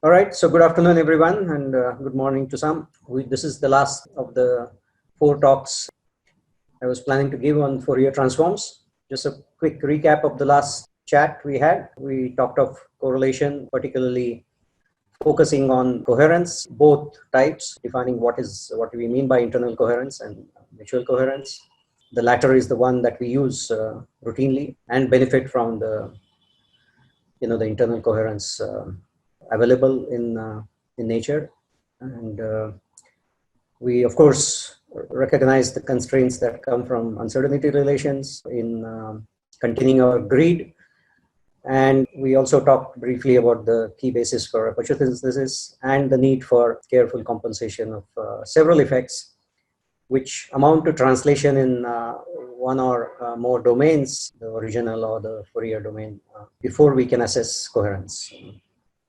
All right, so good afternoon, everyone, and good morning to some. This is the last of the 4 talks I was planning to give on Fourier transforms. Just a quick recap of the last chat we had. We talked of correlation, particularly focusing on coherence, both types, defining what we mean by internal coherence and mutual coherence. The latter is the one that we use routinely and benefit from the internal coherence available in nature, and we of course recognize the constraints that come from uncertainty relations in containing our grid. And we also talked briefly about the key basis for aperture synthesis and the need for careful compensation of several effects which amount to translation in one or more domains, the original or the Fourier domain, before we can assess coherence.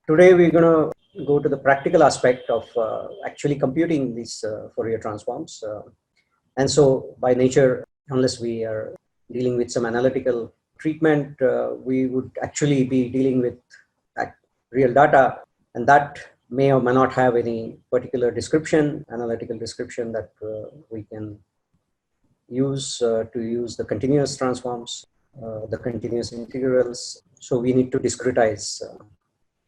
Today we're going to go to the practical aspect of actually computing these Fourier transforms. And so by nature, unless we are dealing with some analytical treatment, we would actually be dealing with real data, and that may or may not have any particular description, analytical description that we can use to use the continuous transforms, the continuous integrals. So we need to discretize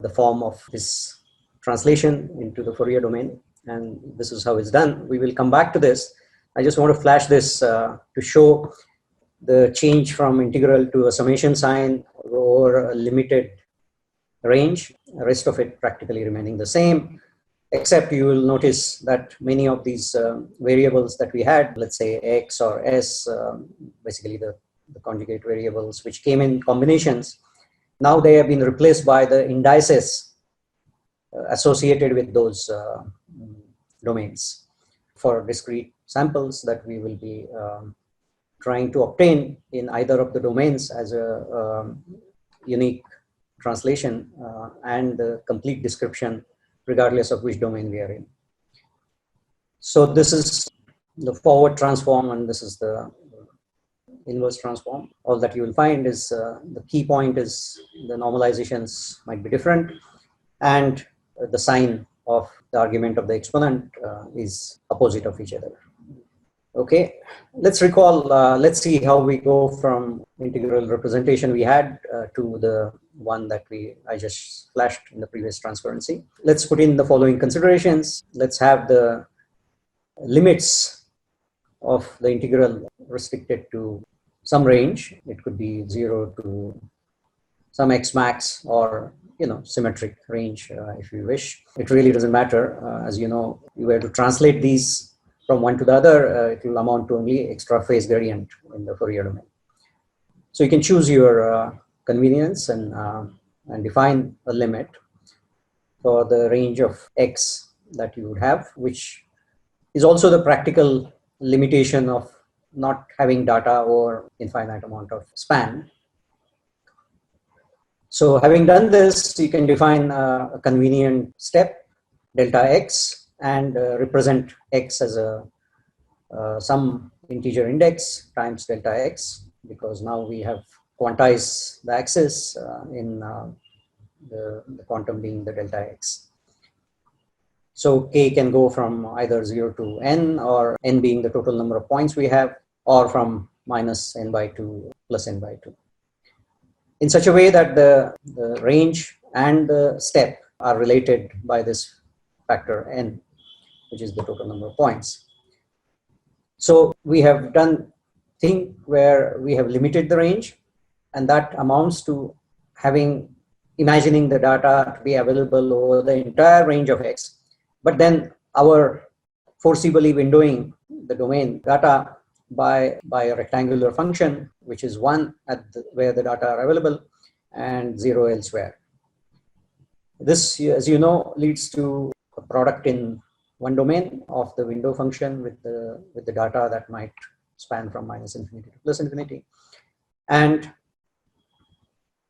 the form of this translation into the Fourier domain, and this is how it's done. We will come back to this. I just want to flash this to show the change from integral to a summation sign over a limited range, the rest of it practically remaining the same, except you will notice that many of these variables that we had, let's say x or s, basically the conjugate variables which came in combinations, now they have been replaced by the indices associated with those domains for discrete samples that we will be trying to obtain in either of the domains as a unique translation and the complete description regardless of which domain we are in. So this is the forward transform and this is the inverse transform. All that you will find is the key point is the normalizations might be different, and the sign of the argument of the exponent is opposite of each other. Okay, let's recall, let's see how we go from integral representation we had to the one that I just flashed in the previous transparency. Let's put in the following considerations. Let's have the limits of the integral restricted to some range. It could be 0 to some x max, or symmetric range if you wish. It really doesn't matter. As you know, you were to translate these from one to the other, it will amount to only extra phase gradient in the Fourier domain. So you can choose your convenience and define a limit for the range of x that you would have, which is also the practical limitation of not having data or infinite amount of span. So having done this, you can define a convenient step, delta x, and represent x as some integer index times delta x, because now we have quantized the axis in the quantum being the delta x. So k can go from either 0 to n, or n being the total number of points we have, or from minus n by 2 plus n by 2. In such a way that the range and the step are related by this factor n, which is the total number of points. So we have done thing where we have limited the range, and that amounts to imagining the data to be available over the entire range of x. But then our foreseeably windowing the domain data by a rectangular function, which is 1 where the data are available and 0 elsewhere. This, as you know, leads to a product in one domain of the window function with the data that might span from minus infinity to plus infinity. And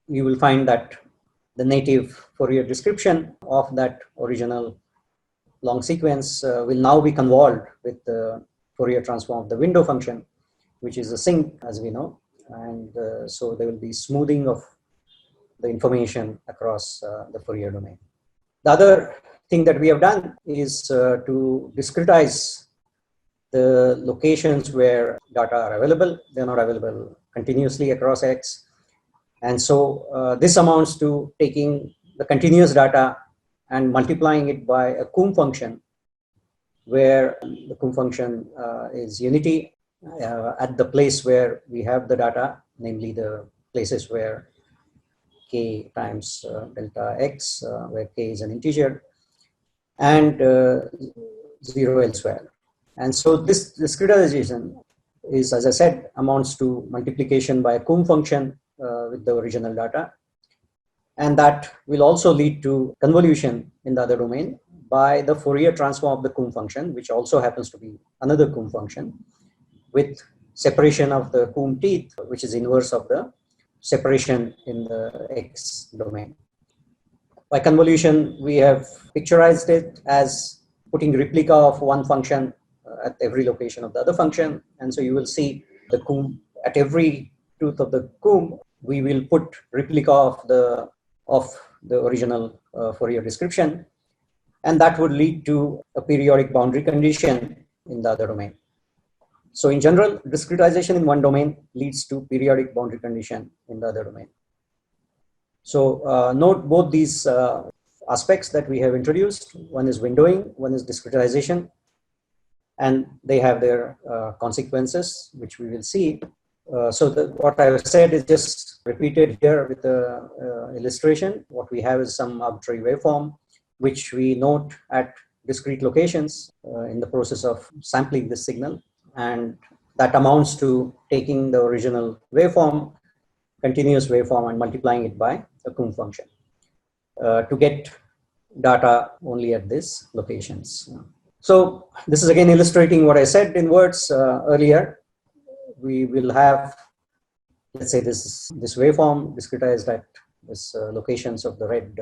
you will find that the native Fourier description of that original long sequence will now be convolved with the Fourier transform of the window function, which is a sinc, as we know. And so there will be smoothing of the information across the Fourier domain. The other thing that we have done is to discretize the locations where data are available. They're not available continuously across X. And so this amounts to taking the continuous data and multiplying it by a Coombe function, where the Coombe function is unity at the place where we have the data, namely the places where k times delta x, where k is an integer, and 0 elsewhere. And so this discretization is, as I said, amounts to multiplication by a Coombe function with the original data. And that will also lead to convolution in the other domain by the Fourier transform of the Coombe function, which also happens to be another Coombe function, with separation of the Coombe teeth, which is inverse of the separation in the X domain. By convolution, we have picturized it as putting replica of one function at every location of the other function. And so you will see the Coombe at every tooth of the Coombe, we will put replica of the original Fourier description. And that would lead to a periodic boundary condition in the other domain. So in general, discretization in one domain leads to periodic boundary condition in the other domain. So note both these aspects that we have introduced. One is windowing, one is discretization, and they have their consequences, which we will see. So what I have said is just repeated here with the illustration. What we have is some arbitrary waveform, which we note at discrete locations in the process of sampling this signal. And that amounts to taking the original waveform, continuous waveform, and multiplying it by a Coombe function to get data only at these locations. So this is again illustrating what I said in words earlier. We will have, let's say, this waveform discretized at this locations of the red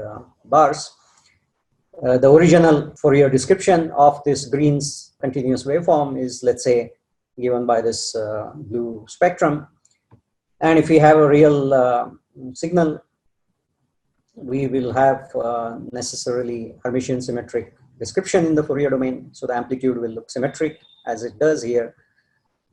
bars. The original Fourier description of this Green's continuous waveform is, let's say, given by this blue spectrum. And if we have a real signal, we will have necessarily Hermitian symmetric description in the Fourier domain. So the amplitude will look symmetric as it does here.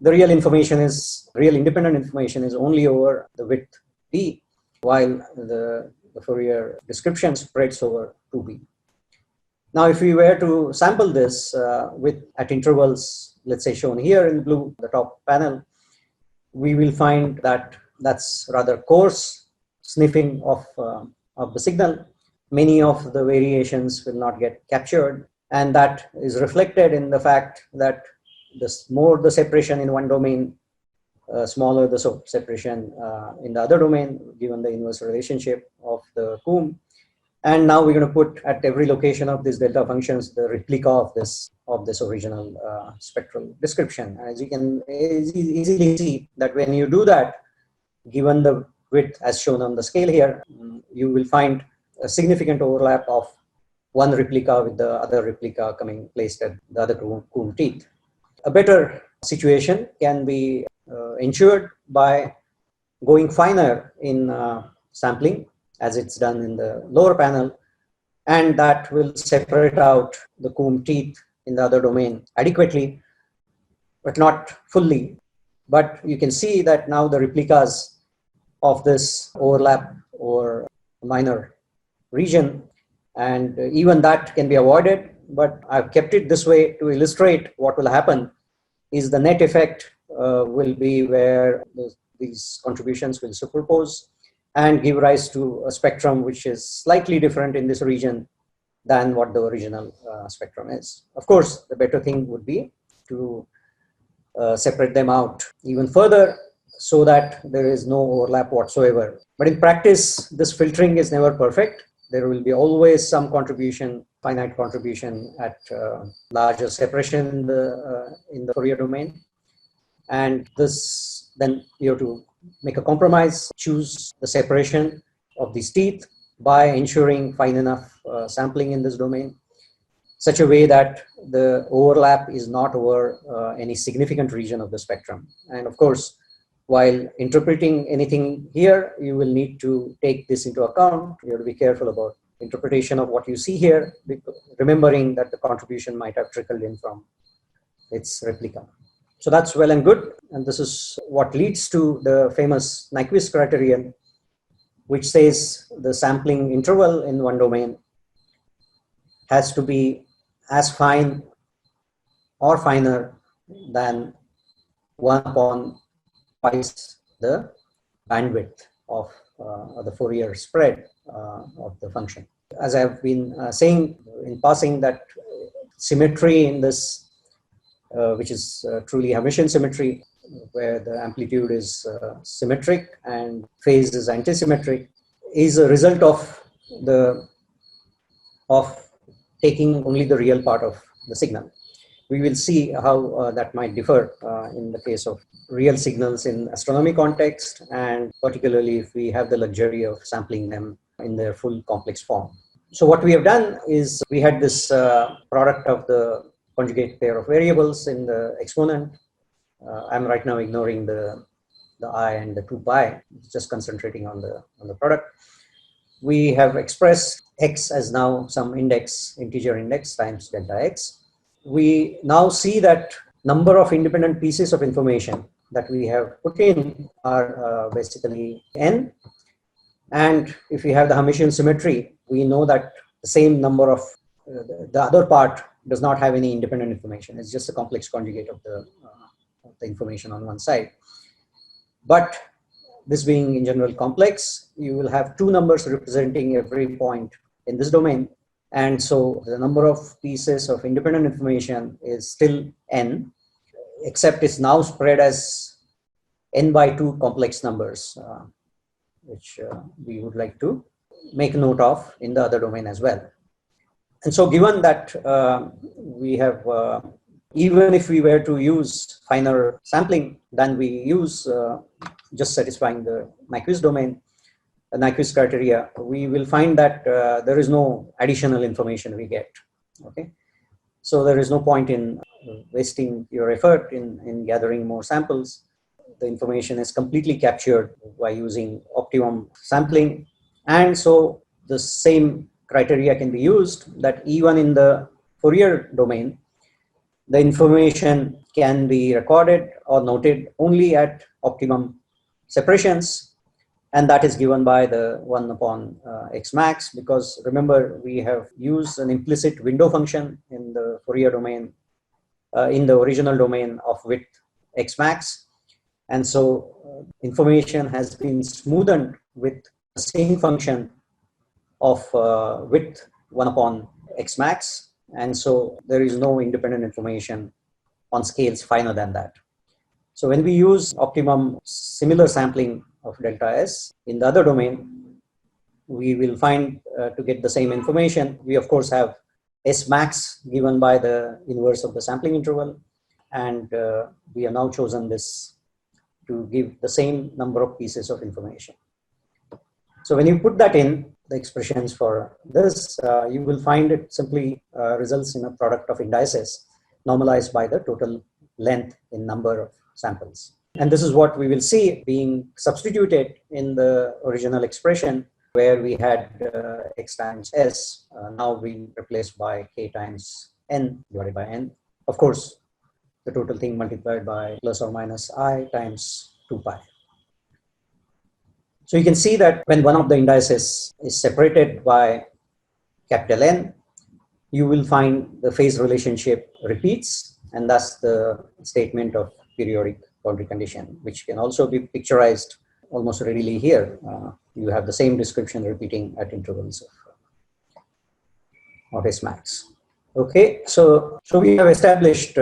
The real independent information is only over the width d, while the Fourier description spreads over 2b. Now, if we were to sample this at intervals, let's say shown here in blue, the top panel, we will find that that's rather coarse sniffing of the signal. Many of the variations will not get captured, and that is reflected in the fact that the more the separation in one domain, smaller the separation in the other domain, given the inverse relationship of the Coombe. And now we're going to put at every location of these delta functions the replica of this original spectral description. As you can easily see that when you do that, given the width as shown on the scale here, you will find a significant overlap of one replica with the other replica coming placed at the other Coombe teeth. A better situation can be ensured by going finer in sampling, as it's done in the lower panel, and that will separate out the Coombe teeth in the other domain adequately, but not fully. But you can see that now the replicas of this overlap or minor region, and even that can be avoided, but I've kept it this way to illustrate what will happen is the net effect will be where these contributions will superpose and give rise to a spectrum which is slightly different in this region than what the original spectrum is. Of course, the better thing would be to separate them out even further so that there is no overlap whatsoever. But in practice, this filtering is never perfect. There will be always some contribution, finite contribution at larger separation in the Fourier domain. And this, then you have to make a compromise, choose the separation of these teeth by ensuring fine enough sampling in this domain, such a way that the overlap is not over any significant region of the spectrum. And of course, while interpreting anything here, you will need to take this into account. You have to be careful about interpretation of what you see here, remembering that the contribution might have trickled in from its replica. So that's well and good. And this is what leads to the famous Nyquist criterion, which says the sampling interval in one domain has to be as fine or finer than 1 upon twice the bandwidth of the Fourier spread of the function. As I've been saying in passing, that symmetry in this, which is truly Hermitian symmetry, where the amplitude is symmetric and phase is antisymmetric, is a result of taking only the real part of the signal. We will see how that might differ in the case of real signals in astronomy context, and particularly if we have the luxury of sampling them in their full complex form. So what we have done is we had this product of the conjugate pair of variables in the exponent. I'm right now ignoring the I and the 2 pi, just concentrating on the product. We have expressed x as now some index, integer index times delta x. We now see that number of independent pieces of information that we have put in are basically n. And if we have the Hermitian symmetry, we know that the same number of the other part does not have any independent information. It's just a complex conjugate of the information on one side. But this being in general complex, you will have two numbers representing every point in this domain. And so the number of pieces of independent information is still n, except it's now spread as n by 2 complex numbers, which we would like to make note of in the other domain as well. And so given that we have, even if we were to use finer sampling than we use just satisfying the Nyquist domain, the Nyquist criteria, we will find that there is no additional information we get. Okay, so there is no point in wasting your effort in gathering more samples. The information is completely captured by using optimum sampling, and so the same criteria can be used that even in the Fourier domain, the information can be recorded or noted only at optimum separations. And that is given by the 1 upon x max, because remember, we have used an implicit window function in the Fourier domain, in the original domain of width x max. And so information has been smoothened with the same function of width 1 upon x max. And so there is no independent information on scales finer than that. So when we use optimum similar sampling of delta S in the other domain, we will find to get the same information. We of course have S max given by the inverse of the sampling interval, and we have now chosen this to give the same number of pieces of information. So when you put that in the expressions for this, you will find it simply results in a product of indices normalized by the total length in number of samples. And this is what we will see being substituted in the original expression, where we had x times s now being replaced by k times n divided by n. Of course, the total thing multiplied by plus or minus I times 2 pi. So you can see that when one of the indices is separated by capital N, you will find the phase relationship repeats, and thus the statement of periodic boundary condition, which can also be picturized almost readily here. You have the same description repeating at intervals of S max. Okay, so we have established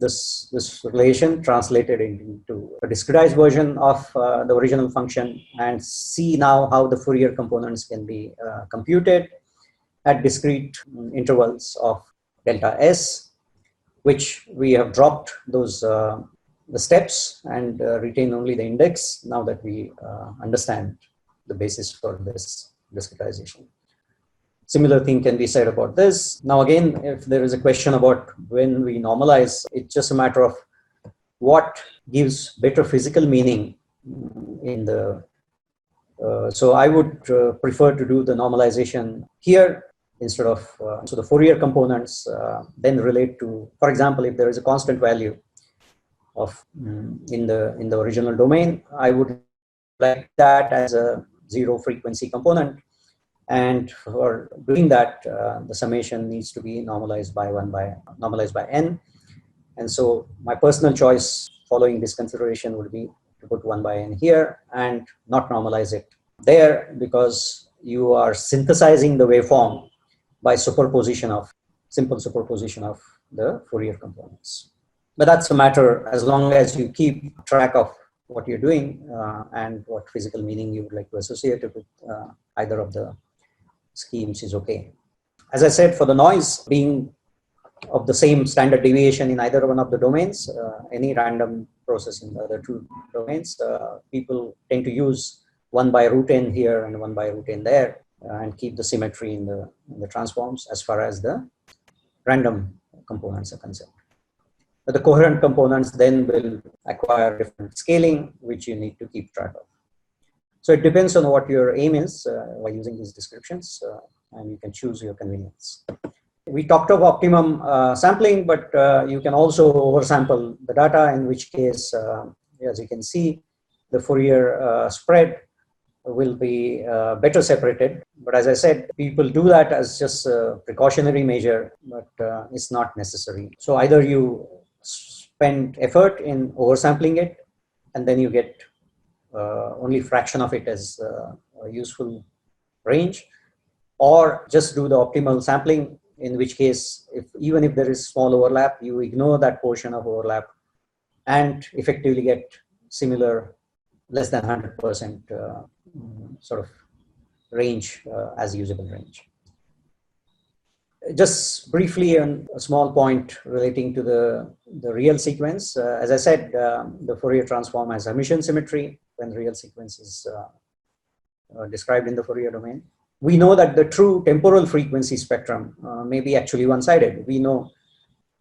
this relation, translated into a discretized version of the original function, and see now how the Fourier components can be computed at discrete intervals of delta S, which we have dropped those the steps and retain only the index now that we understand the basis for this discretization. Similar thing can be said about this. Now again, if there is a question about when we normalize, it's just a matter of what gives better physical meaning in the So I would prefer to do the normalization here instead of, so the Fourier components then relate to, for example, if there is a constant value of in the original domain, I would like that as a zero frequency component. And for doing that, the summation needs to be normalized by n. And so my personal choice following this consideration would be to put 1 by n here and not normalize it there, because you are synthesizing the waveform by simple superposition of the Fourier components. But that's a matter as long as you keep track of what you're doing and what physical meaning you would like to associate it with either of the schemes is okay. As I said, for the noise being of the same standard deviation in either one of the domains, any random process in the other two domains, people tend to use 1 by root n here and 1 by root n there and keep the symmetry in the transforms as far as the random components are concerned. But the coherent components then will acquire different scaling, which you need to keep track of. So it depends on what your aim is by using these descriptions, and you can choose your convenience. We talked of optimum sampling, but you can also oversample the data, in which case, as you can see, the Fourier spread will be better separated. But as I said, people do that as just a precautionary measure, but it's not necessary. So either you spend effort in oversampling it, and then you get only fraction of it as a useful range, or just do the optimal sampling, in which case, even if there is small overlap, you ignore that portion of overlap and effectively get similar less than 100% sort of range as usable range. Just briefly on a small point relating to the real sequence. As I said, the Fourier transform has Hermitian symmetry when the real sequence is described in the Fourier domain. We know that the true temporal frequency spectrum may be actually one-sided. We know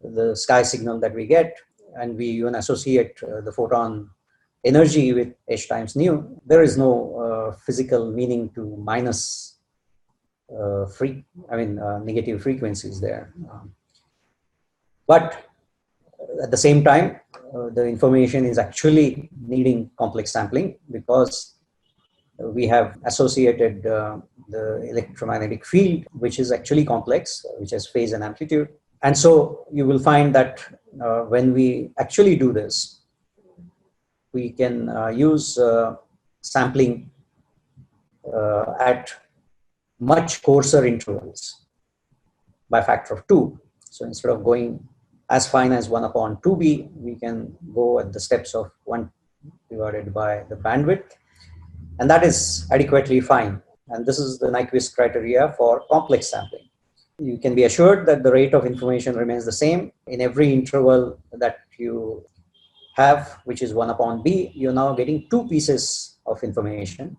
the sky signal that we get, and we even associate the photon energy with h times nu. There is no physical meaning to minus negative frequencies there. But at the same time, the information is actually needing complex sampling, because we have associated the electromagnetic field, which is actually complex, which has phase and amplitude. And so you will find that when we actually do this, we can use sampling at much coarser intervals by factor of 2. So instead of going as fine as 1 upon 2b, we can go at the steps of 1 divided by the bandwidth. And that is adequately fine. And this is the Nyquist criteria for complex sampling. You can be assured that the rate of information remains the same in every interval that you have, which is 1 upon b. You're now getting 2 pieces of information,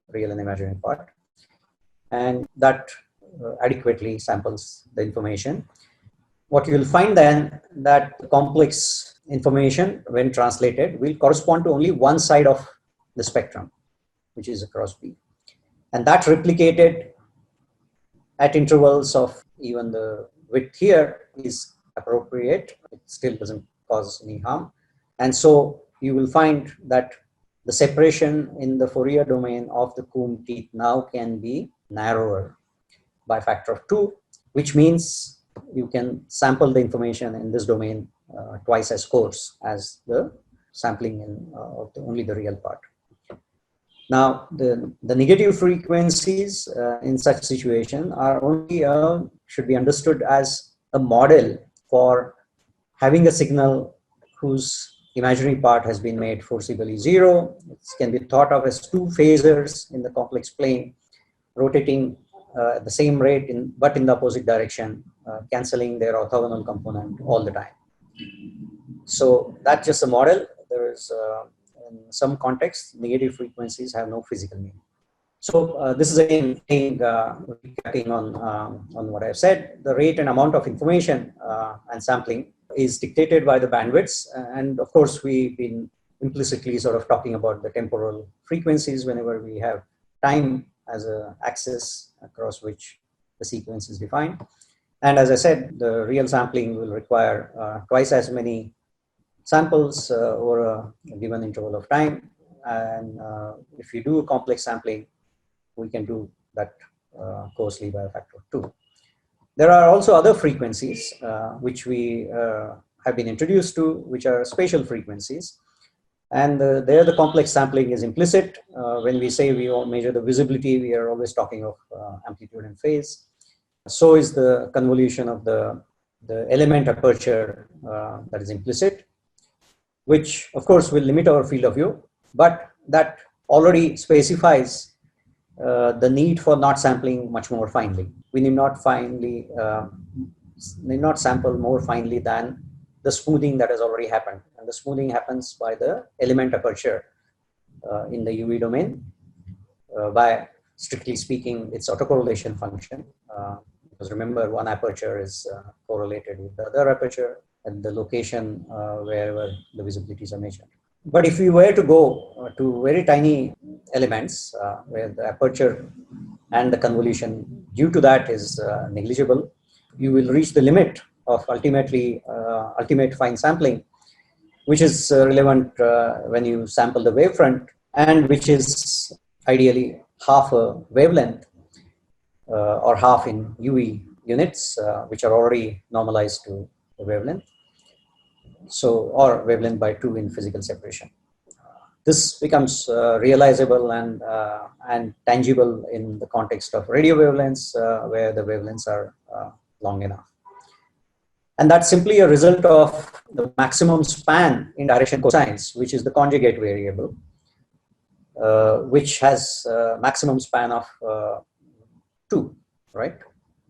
real and imaginary part. And that adequately samples the information. What you will find then, that the complex information, when translated, will correspond to only one side of the spectrum, which is across B. And that replicated at intervals of even the width here is appropriate. It still doesn't cause any harm. And so you will find that the separation in the Fourier domain of the Coombe teeth now can be narrower by factor of 2, which means you can sample the information in this domain twice as coarse as the sampling of only the real part. Now, the negative frequencies in such situation are only should be understood as a model for having a signal whose imaginary part has been made forcibly 0. It can be thought of as 2 phasors in the complex plane rotating at the same rate but in the opposite direction, cancelling their orthogonal component all the time. So that's just a model. There is in some contexts, negative frequencies have no physical meaning. So this is again recapping on what I've said. The rate and amount of information and sampling is dictated by the bandwidths, and of course we've been implicitly sort of talking about the temporal frequencies whenever we have time as an axis across which the sequence is defined. And as I said, the real sampling will require twice as many samples over a given interval of time. And if you do a complex sampling, we can do that coarsely by a factor of 2. There are also other frequencies which we have been introduced to, which are spatial frequencies. And there the complex sampling is implicit. When we say we measure the visibility, we are always talking of amplitude and phase. So is the convolution of the element aperture that is implicit, which of course will limit our field of view, but that already specifies the need for not sampling much more finely. We need not sample more finely than the smoothing that has already happened. And the smoothing happens by the element aperture in the UV domain by, strictly speaking, its autocorrelation function. Because remember, one aperture is correlated with the other aperture at the location wherever the visibilities are measured. But if we were to go to very tiny elements where the aperture and the convolution due to that is negligible, you will reach the limit of ultimate fine sampling, which is relevant when you sample the wavefront, and which is ideally half a wavelength or half in UV units, which are already normalized to the wavelength. So, or wavelength by 2 in physical separation. This becomes realizable and tangible in the context of radio wavelengths, where the wavelengths are long enough. And that's simply a result of the maximum span in direction cosines, which is the conjugate variable, which has maximum span of 2, right?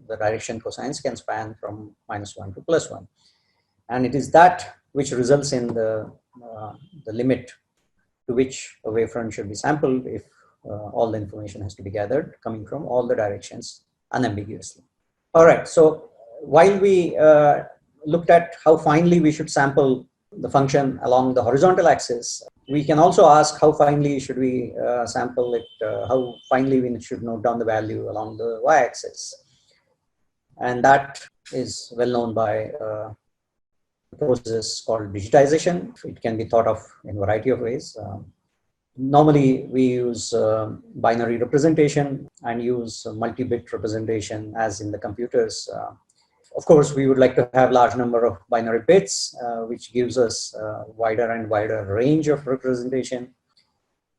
The direction cosines can span from -1 to +1. And it is that which results in the limit to which a wavefront should be sampled if all the information has to be gathered coming from all the directions unambiguously. All right, so while we looked at how finely we should sample the function along the horizontal axis, we can also ask how finely should we sample it, how finely we should note down the value along the y-axis. And that is well known by a process called digitization. It can be thought of in a variety of ways. Normally, we use binary representation and use multi-bit representation as in the computers. Of course, we would like to have large number of binary bits, which gives us a wider and wider range of representation.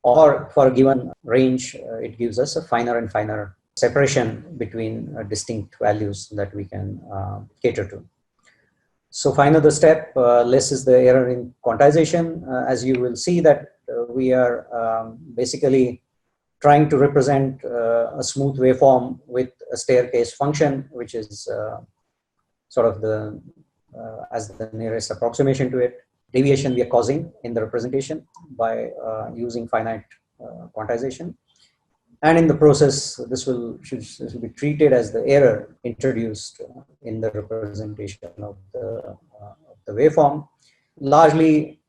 Or for a given range, it gives us a finer and finer separation between distinct values that we can cater to. So finer the step, less is the error in quantization. As you will see that we are basically trying to represent a smooth waveform with a staircase function, which is sort of the as the nearest approximation to it. Deviation we are causing in the representation by using finite quantization. And in the process, this will be treated as the error introduced in the representation of the waveform, largely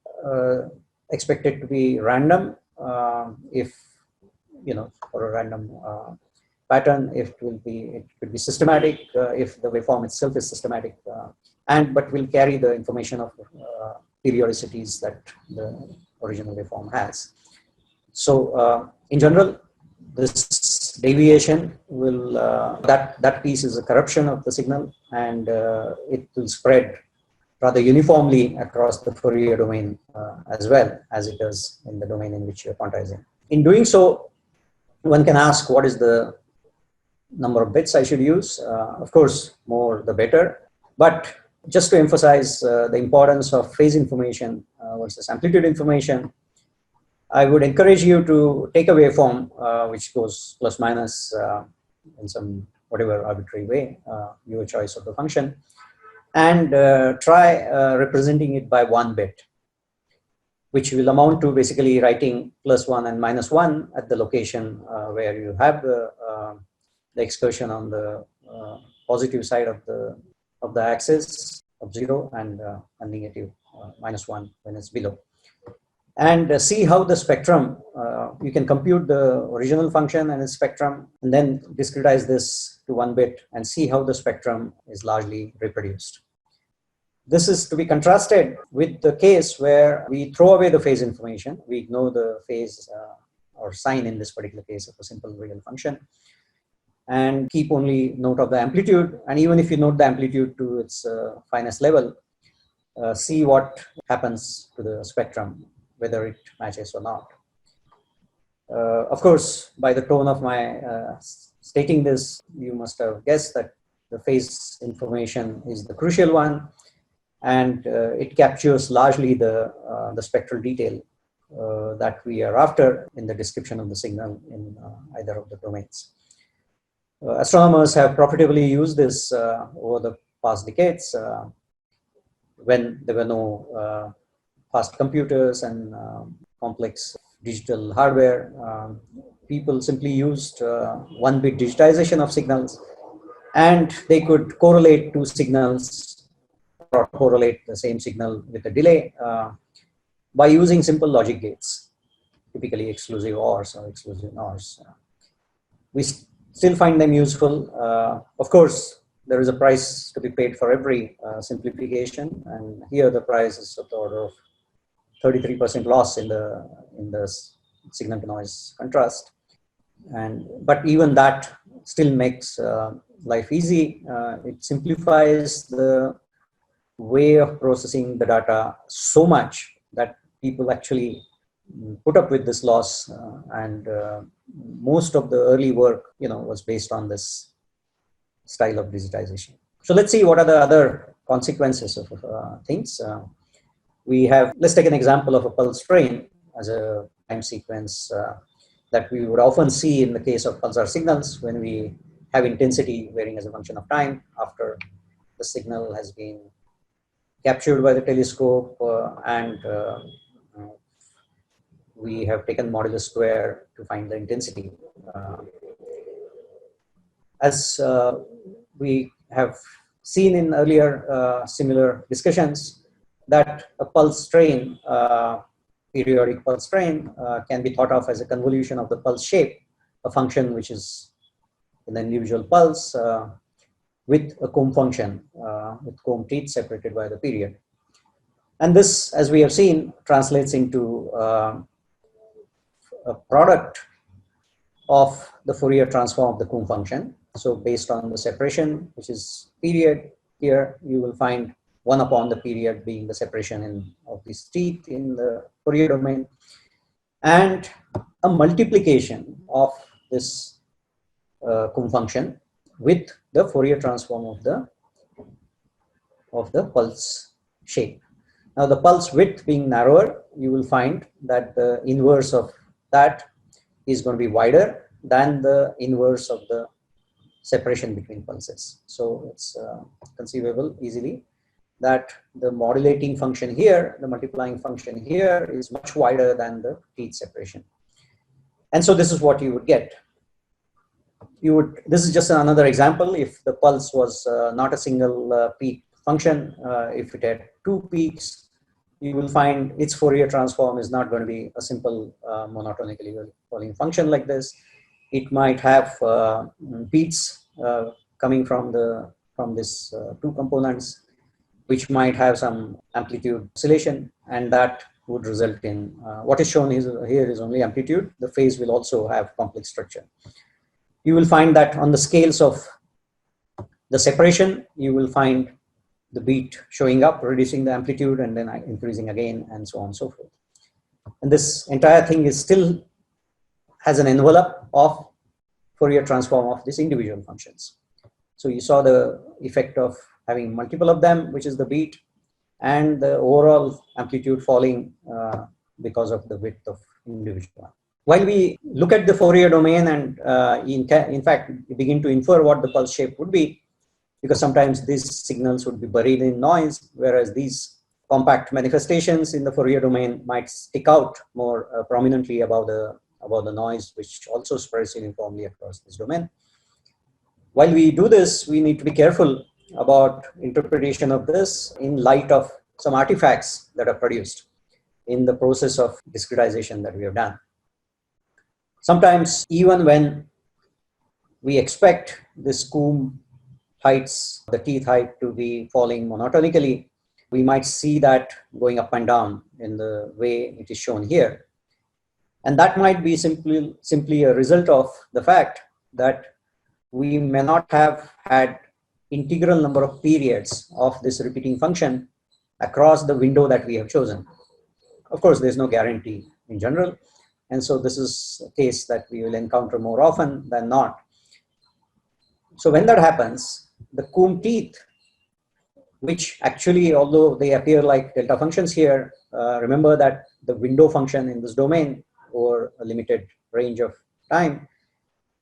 expected to be random if, for a random pattern, it could be systematic if the waveform itself is systematic, but will carry the information of periodicities that the original waveform has. So in general, this deviation will, that piece is a corruption of the signal, and it will spread rather uniformly across the Fourier domain as well as it does in the domain in which you're quantizing. In doing so, one can ask, what is the number of bits I should use? Of course, more the better. But just to emphasize the importance of phase information versus amplitude information, I would encourage you to take a waveform which goes plus minus in some whatever arbitrary way, your choice of the function, and try representing it by 1 bit, which will amount to basically writing +1 and -1 at the location where you have the excursion on the positive side of the axis of 0 and negative -1 when it's below. and see how the spectrum, you can compute the original function and its spectrum, and then discretize this to 1 bit and see how the spectrum is largely reproduced. This is to be contrasted with the case where we throw away the phase information. We ignore the phase or sign in this particular case of a simple real function, and keep only note of the amplitude. And even if you note the amplitude to its finest level, see what happens to the spectrum, whether it matches or not. Of course, by the tone of my stating this, you must have guessed that the phase information is the crucial one, and it captures largely the spectral detail that we are after in the description of the signal in either of the domains. Astronomers have profitably used this over the past decades when there were no fast computers and complex digital hardware. People simply used 1-bit digitization of signals, and they could correlate two signals or correlate the same signal with a delay by using simple logic gates, typically exclusive ORs or exclusive NORs. We still find them useful. Of course, there is a price to be paid for every simplification, and here the price is of the order of 33% loss in the signal to noise contrast. But even that still makes life easy. It simplifies the way of processing the data so much that people actually put up with this loss, and most of the early work, was based on this style of digitization. So let's see what are the other consequences of things. Let's take an example of a pulse train as a time sequence that we would often see in the case of pulsar signals when we have intensity varying as a function of time after the signal has been captured by the telescope, and we have taken modulus square to find the intensity. As we have seen in earlier similar discussions, that a pulse train, periodic pulse train, can be thought of as a convolution of the pulse shape, a function which is in an individual pulse, with a comb function, with comb teeth separated by the period. And this, as we have seen, translates into a product of the Fourier transform of the comb function. So based on the separation, which is period, here you will find 1 upon the period being the separation of these teeth in the Fourier domain, and a multiplication of this comb function with the Fourier transform of the pulse shape. Now, the pulse width being narrower, you will find that the inverse of that is going to be wider than the inverse of the separation between pulses. So it's conceivable easily that the modulating function here, the multiplying function here, is much wider than the teeth separation. And so this is what you would get. This is just another example. If the pulse was not a single peak function, if it had 2 peaks, you will find its Fourier transform is not going to be a simple monotonically following function like this. It might have beats coming from this 2 components, which might have some amplitude oscillation, and that would result in what is shown here is only amplitude. The phase will also have complex structure. You will find that on the scales of the separation, you will find the beat showing up, reducing the amplitude, and then increasing again, and so on and so forth. And this entire thing still has an envelope of Fourier transform of these individual functions. So you saw the effect of having multiple of them, which is the beat, and the overall amplitude falling because of the width of individual one. While we look at the Fourier domain and in fact begin to infer what the pulse shape would be, because sometimes these signals would be buried in noise, whereas these compact manifestations in the Fourier domain might stick out more prominently above the noise, which also spreads uniformly across this domain. While we do this, we need to be careful about interpretation of this in light of some artifacts that are produced. in the process of discretization that we have done. Sometimes, even when we expect this comb heights, the teeth height to be falling monotonically, we might see that going up and down in the way it is shown here. And that might be simply a result of the fact that we may not have had integral number of periods of this repeating function across the window that we have chosen. Of course, there's no guarantee in general. And so this is a case that we will encounter more often than not. So when that happens, the comb teeth, which actually, although they appear like delta functions here, remember that the window function in this domain over a limited range of time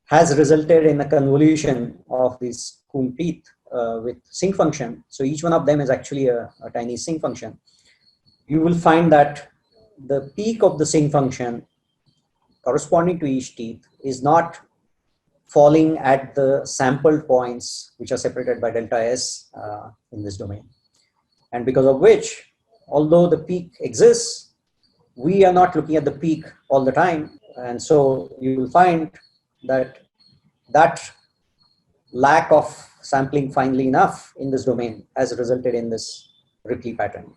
has resulted in a convolution of these comb teeth with sinc function. So each one of them is actually a tiny sinc function. You will find that the peak of the sinc function corresponding to each teeth is not falling at the sampled points which are separated by delta S in this domain. And because of which, although the peak exists, we are not looking at the peak all the time. And so you will find that that lack of sampling finely enough in this domain has resulted in this Ripley pattern.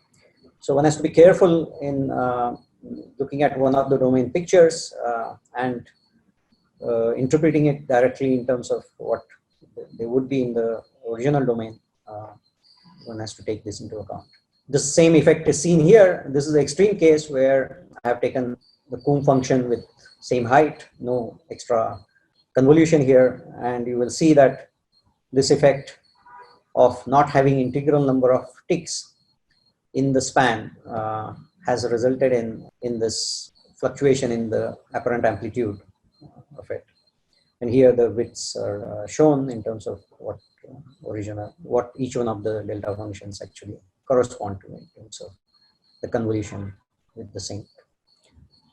So one has to be careful in looking at one of the domain pictures and interpreting it directly in terms of what they would be in the original domain. One has to take this into account. The same effect is seen here. This is the extreme case where I have taken the comb function with same height, no extra convolution here, and you will see that this effect of not having integral number of ticks in the span has resulted in this fluctuation in the apparent amplitude of it. And here the widths are shown in terms of what what each one of the delta functions actually correspond to in terms of the convolution with the sinc,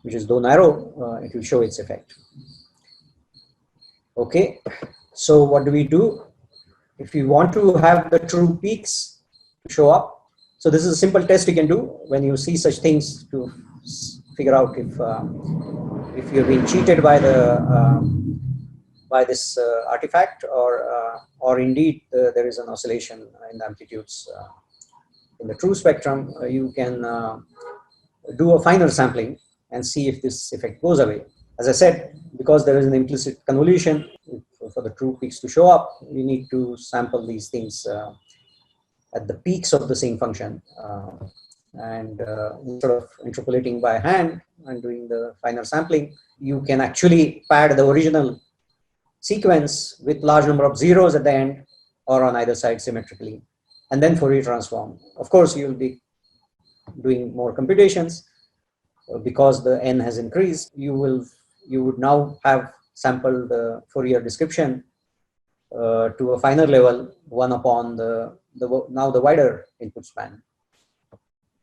which is though narrow, it will show its effect. Okay, so what do we do if we want to have the true peaks to show up? So this is a simple test you can do when you see such things to figure out if you've been cheated by this artifact, or indeed there is an oscillation in the amplitudes in the true spectrum. You can do a finer sampling and see if this effect goes away. As I said, because there is an implicit convolution, for the true peaks to show up, we need to sample these things at the peaks of the sinc function. And instead of interpolating by hand and doing the finer sampling, you can actually pad the original sequence with large number of zeros at the end or on either side symmetrically, and then Fourier transform. Of course, you will be doing more computations because the n has increased. You would now have sampled the Fourier description to a finer level, 1 upon now the wider input span.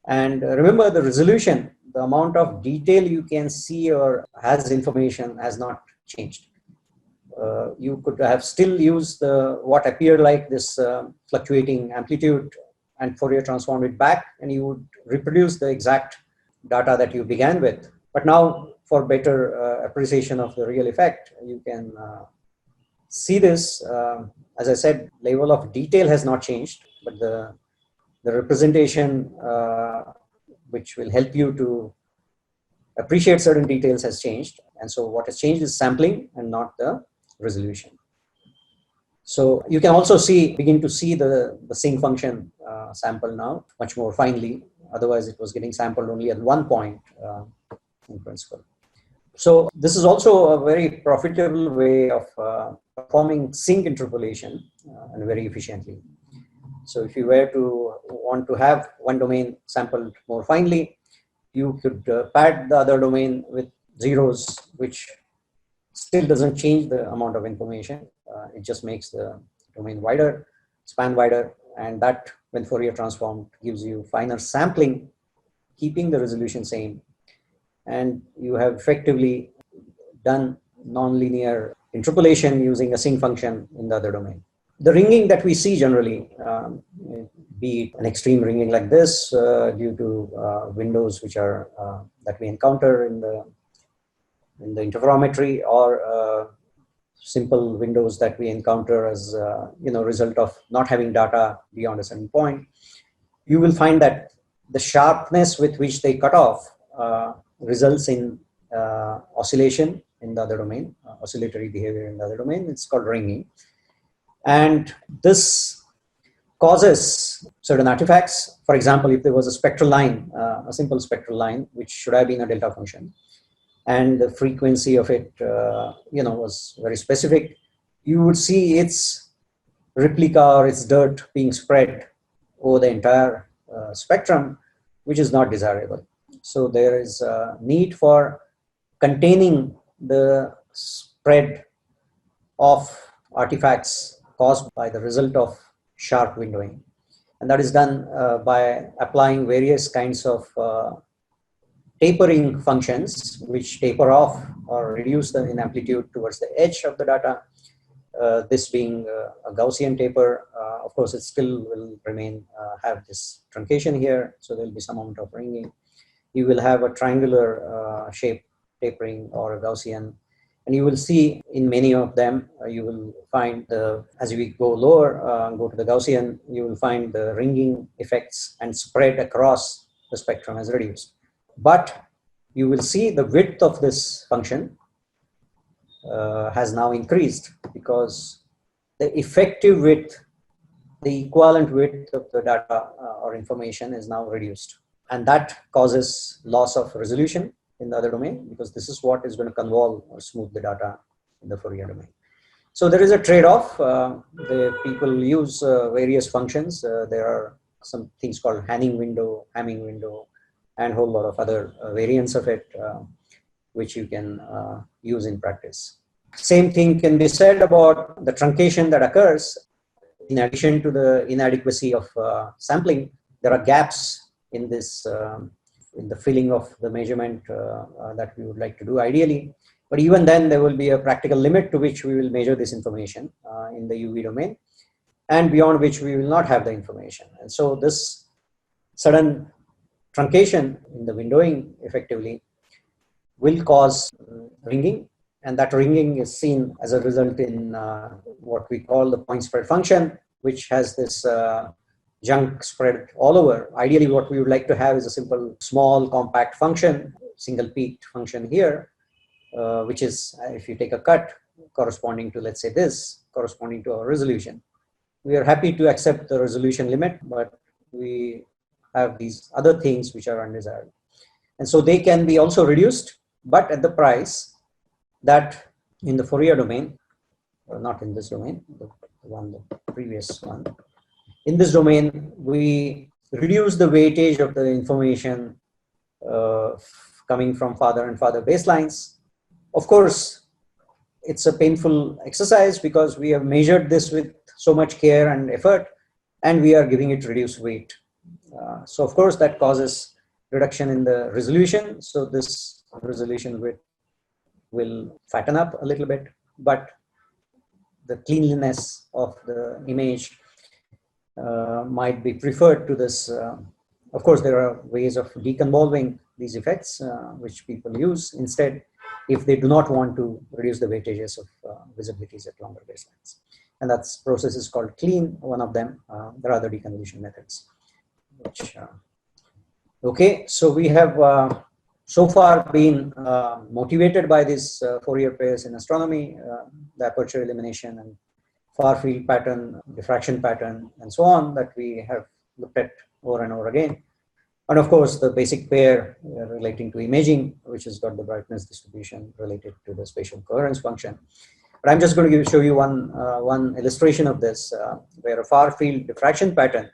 And remember, the resolution, the amount of detail you can see or has information has not changed. You could have still used what appeared like this fluctuating amplitude and Fourier transformed it back, and you would reproduce the exact data that you began with. But now, for better appreciation of the real effect, you can see this. As I said, level of detail has not changed, but the representation which will help you to appreciate certain details has changed. And so what has changed is sampling and not the resolution. So you can also begin to see the sinc function sample now much more finely. Otherwise, it was getting sampled only at one point in principle. So this is also a very profitable way of performing sinc interpolation and very efficiently. So if you were to want to have one domain sampled more finely, you could pad the other domain with zeros, which still doesn't change the amount of information. It just makes the domain wider, span wider, and that, when Fourier transformed, gives you finer sampling, keeping the resolution same. And you have effectively done nonlinear interpolation using a sinc function in the other domain. The ringing that we see generally be it an extreme ringing like this due to windows which are that we encounter in the interferometry, or simple windows that we encounter as result of not having data beyond a certain point. You will find that the sharpness with which they cut off results in oscillation in the other domain, oscillatory behavior in the other domain. It's called ringing. And this causes certain artifacts. For example, if there was a spectral line, a simple spectral line, which should have been a delta function, and the frequency of it, was very specific, you would see its replica or its dirt being spread over the entire spectrum, which is not desirable. So there is a need for containing the spread of artifacts caused by the result of sharp windowing. And that is done by applying various kinds of tapering functions, which taper off or reduce in amplitude towards the edge of the data. This being a Gaussian taper, of course, it still will remain, have this truncation here, so there will be some amount of ringing. You will have a triangular shape tapering or a Gaussian, and you will see in many of them, you will find as we go lower, go to the Gaussian, you will find the ringing effects and spread across the spectrum as reduced. But you will see the width of this function has now increased, because the effective width, the equivalent width of the data or information is now reduced. And that causes loss of resolution in the other domain, because this is what is going to convolve or smooth the data in the Fourier domain. So there is a trade-off. The people use various functions. There are some things called Hamming window, and a whole lot of other variants of it, which you can use in practice. Same thing can be said about the truncation that occurs. In addition to the inadequacy of sampling, there are gaps in this, in the filling of the measurement that we would like to do ideally. But even then, there will be a practical limit to which we will measure this information in the UV domain, and beyond which we will not have the information. And so this sudden truncation in the windowing effectively will cause ringing, and that ringing is seen as a result in what we call the point spread function, which has this junk spread all over. Ideally, what we would like to have is a simple, small, compact function, single peaked function here, which is, if you take a cut corresponding to, let's say this, corresponding to our resolution. We are happy to accept the resolution limit, but we have these other things which are undesirable. And so they can be also reduced, but at the price that in the Fourier domain, or not in this domain, the previous one. In this domain, we reduce the weightage of the information coming from farther and farther baselines. Of course, it's a painful exercise because we have measured this with so much care and effort, and we are giving it reduced weight. So of course, that causes reduction in the resolution. So this resolution width will fatten up a little bit, but the cleanliness of the image might be preferred to this. Of course, there are ways of deconvolving these effects, which people use instead if they do not want to reduce the weightages of visibilities at longer baselines. And that process is called clean, one of them. There are other deconvolution methods. Which, okay, so we have so far been motivated by these Fourier pairs in astronomy, the aperture elimination and far field pattern, diffraction pattern, and so on, that we have looked at over and over again. And of course, the basic pair relating to imaging, which has got the brightness distribution related to the spatial coherence function. But I'm just going to show you one illustration of this, where a far field diffraction pattern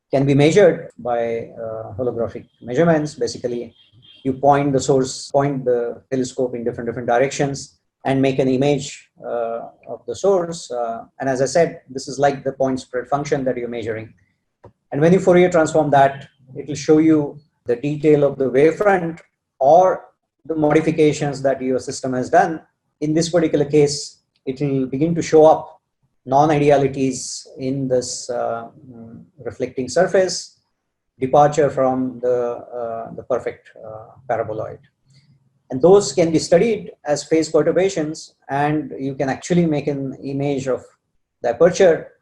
can be measured by holographic measurements. Basically, you point the source, point the telescope in different directions, and make an image of the source. And as I said, this is like the point spread function that you're measuring. And when you Fourier transform that, it will show you the detail of the wavefront or the modifications that your system has done. In this particular case, it will begin to show up non-idealities in this reflecting surface, departure from the perfect paraboloid. And those can be studied as phase perturbations, and you can actually make an image of the aperture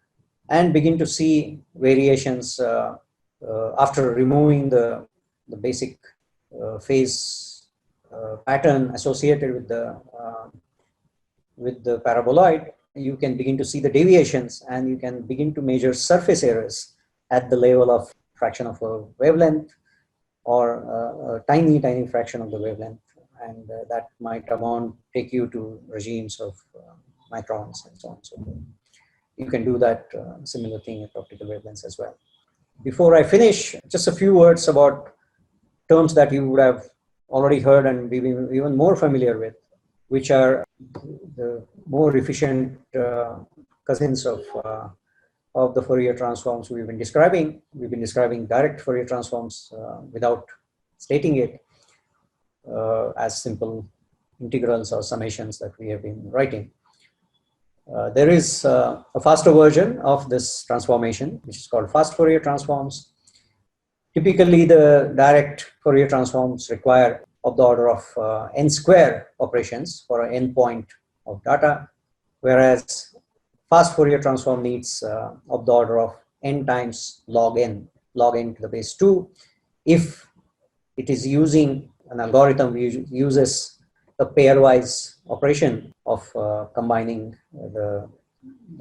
and begin to see variations after removing the basic phase pattern associated with the paraboloid. You can begin to see the deviations, and you can begin to measure surface errors at the level of fraction of a wavelength, or a tiny fraction of the wavelength, and that might take you to regimes of microns and so on and so forth. You can do that similar thing at optical wavelengths as well. Before I finish, just a few words about terms that you would have already heard and be even more familiar with, which are the more efficient cousins of the Fourier transforms we've been describing. We've been describing direct Fourier transforms without stating it as simple integrals or summations that we have been writing. There is a faster version of this transformation, which is called fast Fourier transforms. Typically, the direct Fourier transforms require of the order of n square operations for an n point of data, whereas fast Fourier transform needs of the order of n times log n to the base 2, if it is using an algorithm which uses the pairwise operation of combining the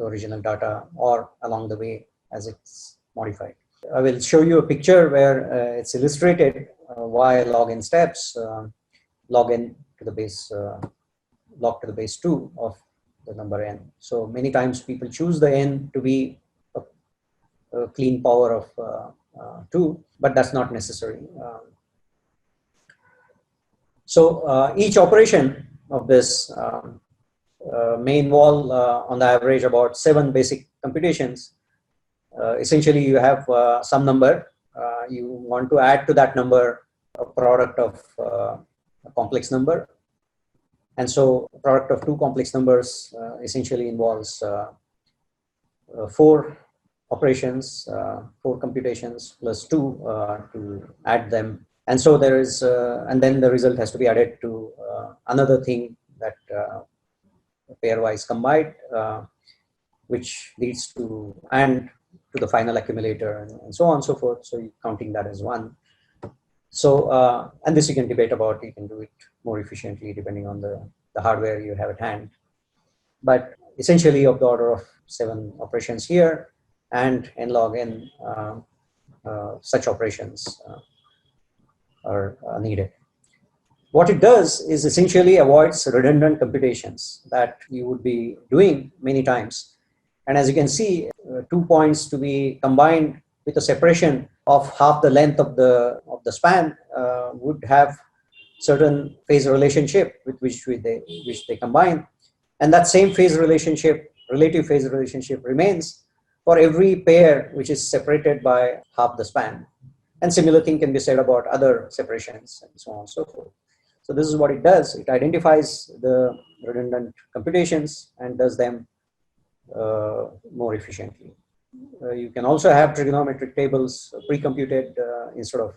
original data or along the way as it's modified. I will show you a picture where it's illustrated why log n steps, log n to the base log to the base 2 of the number n. So many times people choose the n to be a clean power of 2, but that's not necessary. So each operation of this may involve on the average about 7 basic computations. Essentially, you have some number, you want to add to that number a product of a complex number. And so a product of 2 complex numbers essentially involves 4 operations, 4 computations plus 2 to add them. And so there is, and then the result has to be added to another thing that pairwise combined, which leads to, and to the final accumulator and so on and so forth. So you're counting that as 1. So, and this you can debate about, you can do it more efficiently depending on the hardware you have at hand. But essentially of the order of 7 operations here, and n log n, such operations are needed. What it does is essentially avoids redundant computations that you would be doing many times. And as you can see, 2 points to be combined with a separation of half the length of the span would have certain phase relationship with which they combine. And that same phase relationship, relative phase relationship, remains for every pair which is separated by half the span. And similar thing can be said about other separations and so on and so forth. So this is what it does. It identifies the redundant computations and does them more efficiently. You can also have trigonometric tables pre-computed instead of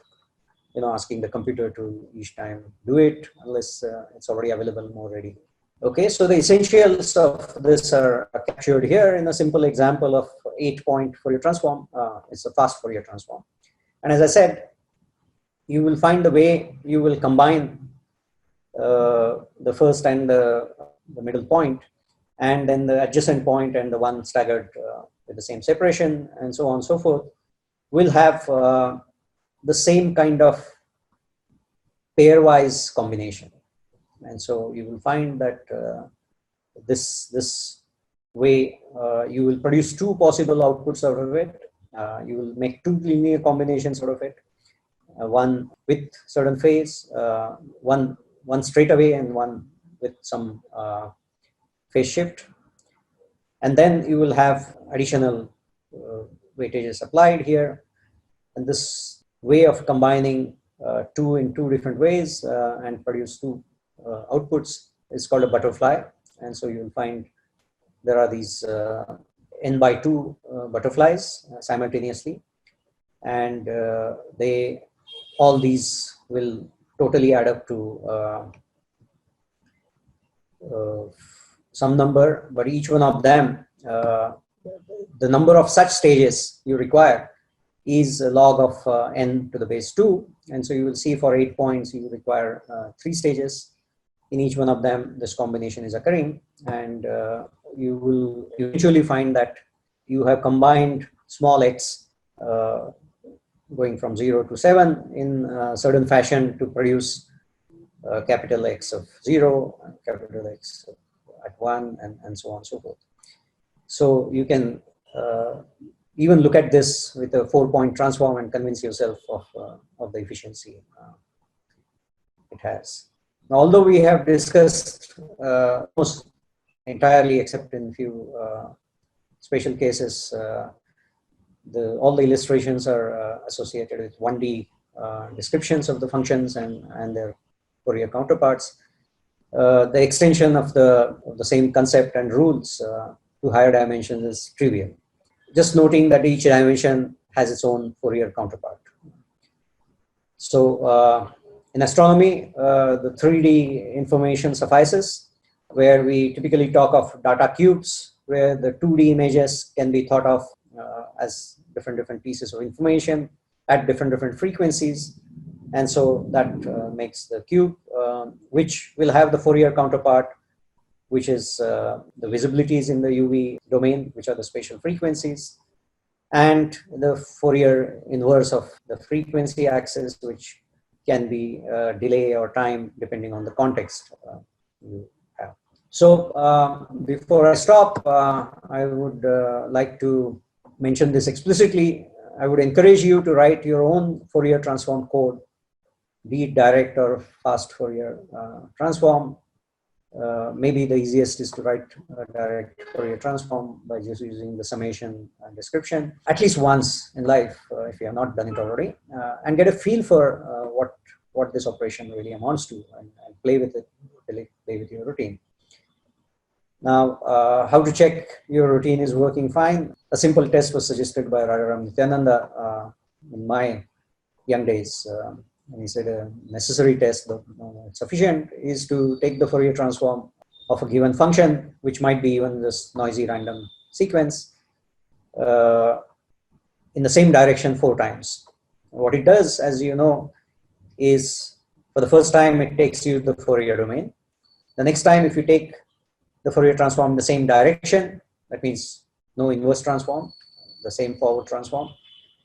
asking the computer to each time do it, unless it's already available more ready. Okay, so the essentials of this are captured here in a simple example of 8-point Fourier transform. It's a fast Fourier transform. And as I said, you will find the way you will combine the first and the middle point, and then the adjacent point and the one staggered with the same separation and so on and so forth, will have the same kind of pairwise combination. And so you will find that this way you will produce 2 possible outputs out of it. You will make 2 linear combinations out of it, one with certain phase, one straight away, and one with some phase shift. And then you will have additional weightages applied here. And this way of combining 2 in 2 different ways and produce 2 outputs is called a butterfly. And so you will find there are these n by 2 butterflies simultaneously, and all these will totally add up to some number, but each one of them, the number of such stages you require is a log of n to the base 2. And so you will see for 8 points, you require 3 stages. In each one of them, this combination is occurring, and you will eventually find that you have combined small x going from 0 to 7 in a certain fashion to produce capital X of 0, capital X at 1, and so on and so forth. So you can even look at this with a 4-point transform and convince yourself of the efficiency it has. Now, although we have discussed almost entirely, except in few special cases, all the illustrations are associated with 1D descriptions of the functions and their Fourier counterparts. The extension of the same concept and rules to higher dimensions is trivial. Just noting that each dimension has its own Fourier counterpart. So in astronomy, the 3D information suffices, where we typically talk of data cubes, where the 2D images can be thought of as different pieces of information at different frequencies. And so that makes the cube, which will have the Fourier counterpart, which is the visibilities in the UV domain, which are the spatial frequencies, and the Fourier inverse of the frequency axis, which can be delay or time depending on the context you have. So before I stop, I would like to mention this explicitly. I would encourage you to write your own Fourier transform code, be it direct or fast Fourier transform. Maybe the easiest is to write a direct Fourier transform by just using the summation and description at least once in life, if you have not done it already, and get a feel for what this operation really amounts to, and play with it, play with your routine. Now, how to check your routine is working fine? A simple test was suggested by Rajaram Nityananda in my young days. And he said a necessary test, though sufficient, is to take the Fourier transform of a given function, which might be even this noisy random sequence, in the same direction 4 times. What it does, as you know, is for the first time, it takes you the Fourier domain. The next time, if you take the Fourier transform in the same direction, that means no inverse transform, the same forward transform,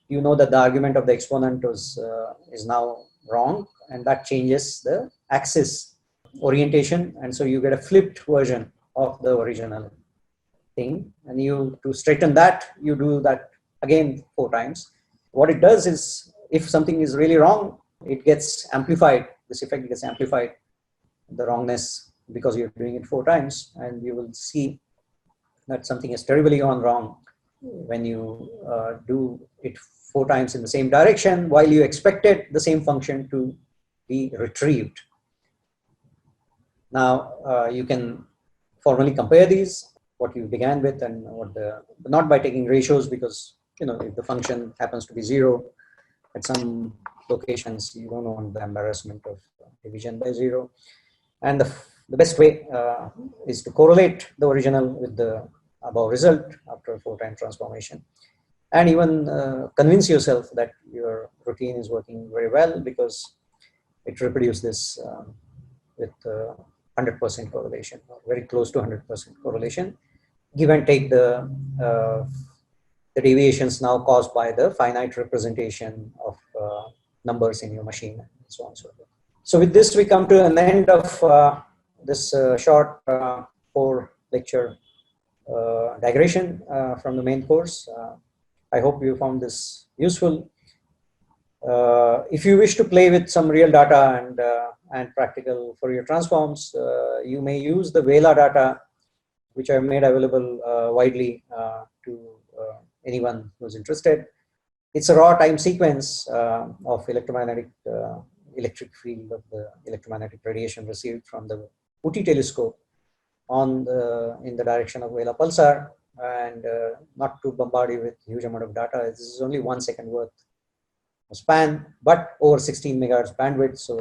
you know that the argument of the exponent is now wrong, and that changes the axis orientation, and so you get a flipped version of the original thing, and to straighten that, you do that again 4 times. What it does is, if something is really wrong, it gets amplified, this effect gets amplified, the wrongness, because you're doing it 4 times, and you will see that something is terribly gone wrong when you do it 4 times in the same direction, while you expected the same function to be retrieved. Now, you can formally compare these, what you began with and not by taking ratios, because, if the function happens to be 0 at some locations, you don't want the embarrassment of division by 0. And the best way is to correlate the original with the above result after a 4-time transformation. And even convince yourself that your routine is working very well, because it reproduces this with 100% correlation, or very close to 100% correlation. Give and take the deviations now caused by the finite representation of numbers in your machine, and so on and so forth. So with this, we come to an end of this short 4-lecture digression from the main course. I hope you found this useful. If you wish to play with some real data and practical Fourier transforms, you may use the Vela data, which I have made available widely to anyone who's interested. It's a raw time sequence of electric field of the electromagnetic radiation received from the UTI telescope in the direction of Vela pulsar. and not to bombard you with huge amount of data. This is only 1 second worth of span, but over 16 megahertz bandwidth. So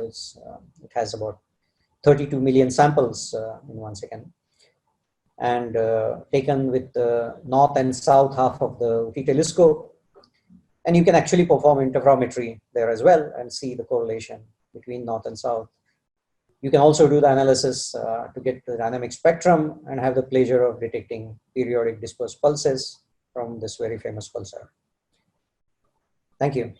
it has about 32 million samples in 1 second, and taken with the north and south half of the UT telescope. And you can actually perform interferometry there as well and see the correlation between north and south. You can also do the analysis to get the dynamic spectrum and have the pleasure of detecting periodic dispersed pulses from this very famous pulsar. Thank you.